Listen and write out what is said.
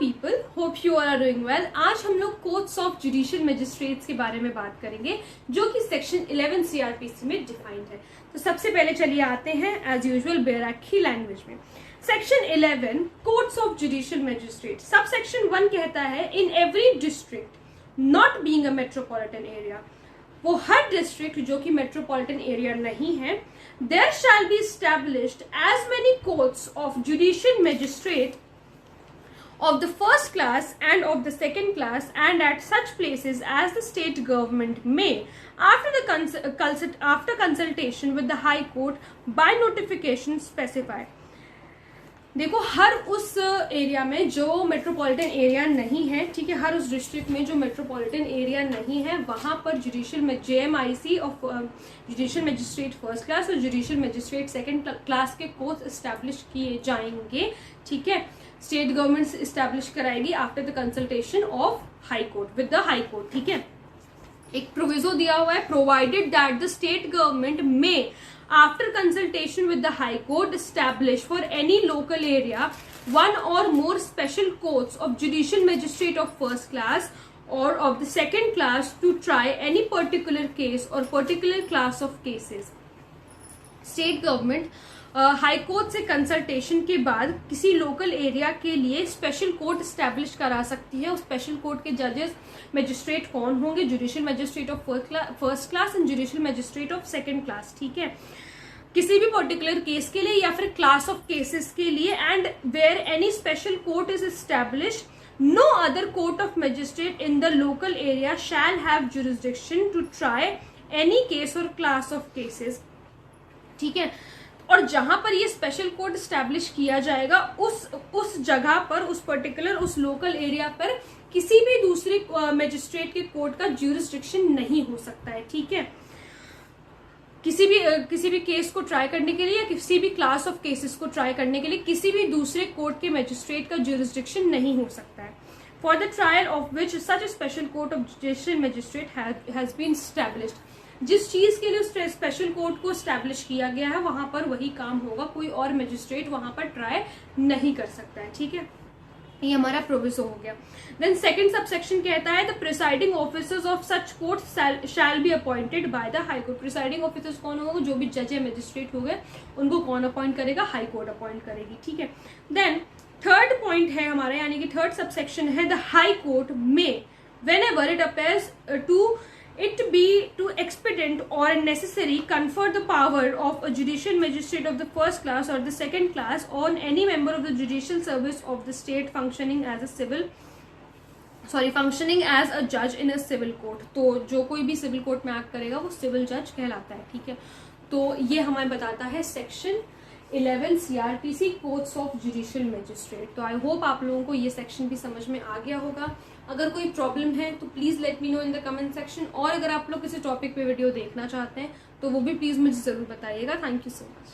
People, hope you are doing well. आज हम लोग कोर्ट्स ऑफ जुडिशियल मजिस्ट्रेट्स के बारे में बात करेंगे जो कि सेक्शन 11 सीआरपीसी में डिफाइंड है। तो सबसे पहले चलिए आते हैं एज यूजुअल बैराकी लैंग्वेज में। Section 11 courts of judicial magistrate, sub section 1 कहता है in every district not being a metropolitan area, वो हर डिस्ट्रिक्ट जो कि मेट्रोपॉलिटन एरिया नहीं है, there shall be established as many courts of judicial magistrate of the first class and of the second class and at such places as the state government may after consultation with the high court by notification specify। देखो हर उस area में जो metropolitan area नहीं है, ठीक है, हर उस district में जो मेट्रोपॉलिटन एरिया नहीं है वहां पर judicial JMIC of judicial magistrate first class और जुडिशियल मजिस्ट्रेट सेकंड क्लास के कोर्स एस्टैब्लिश किए जाएंगे। ठीक है, स्टेट गवर्नमेंट एस्टैब्लिश कराएगी after the consultation of high court with the high court. ठीक है, एक प्रोविजो दिया हुआ है, provided that the state government में after consultation with the high court establish for any local area one or more special courts of judicial magistrate of first class or of the second class to try any particular case or particular class of cases। State government high court से consultation के बाद किसी local area के लिए special court establish करा सकती है। उस स्पेशल कोर्ट के जजेस मजिस्ट्रेट कौन होंगे? Judicial magistrate of first class and judicial magistrate of second class. ठीक है, किसी भी पर्टिकुलर केस के लिए या फिर क्लास ऑफ केसेस के लिए, and where any special court is establish no other court of magistrate in the local area shall have jurisdiction to try any case और क्लास ऑफ केसेस। ठीक है, और जहां पर ये स्पेशल कोर्ट स्टैब्लिश किया जाएगा उस जगह पर, उस पर्टिकुलर उस लोकल एरिया पर किसी भी दूसरे मजिस्ट्रेट के कोर्ट का ज्यूरिसडिक्शन नहीं हो सकता है। ठीक है, किसी भी केस को ट्राई करने के लिए या किसी भी क्लास ऑफ केसेस को ट्राई करने के लिए किसी भी दूसरे कोर्ट के मजिस्ट्रेट का ज्यूरिसडिक्शन नहीं हो सकता है। For the trial of which such special court of judicial magistrate has been established, जिस चीज के लिए उस स्पेशल कोर्ट को स्टैब्लिश किया गया है वहां पर वही काम होगा, कोई और मजिस्ट्रेट वहां पर ट्राई नहीं कर सकता है। ठीक है, ये हमारा प्रोविजो हो गया। देन सेकंड सबसेक्शन कहता है the presiding officers of such court shall be appointed by the high court. Presiding officers कौन होगा? जो भी जज या मजिस्ट्रेट हो गए उनको कौन अपॉइंट करेगा? हाई कोर्ट अपॉइंट करेगी। ठीक है, देन थर्ड पॉइंट है हमारा, यानी कि थर्ड सबसेक्शन है द हाई कोर्ट में whenever it appears it be to expedient or necessary confer the power of a judicial magistrate of the first class or the second class on any member of the judicial service of the state functioning as a judge in a civil court। तो जो कोई भी civil court में act करेगा वो civil जज कहलाता है। ठीक है, तो ये हमें बताता है section 11 CrPC courts of judicial magistrate. तो आई होप आप लोगों को ये सेक्शन भी समझ में आ गया होगा। अगर कोई प्रॉब्लम है तो please let me know in the comment section, और अगर आप लोग किसी टॉपिक पे वीडियो देखना चाहते हैं तो वो भी प्लीज मुझे जरूर बताइएगा। Thank you so much.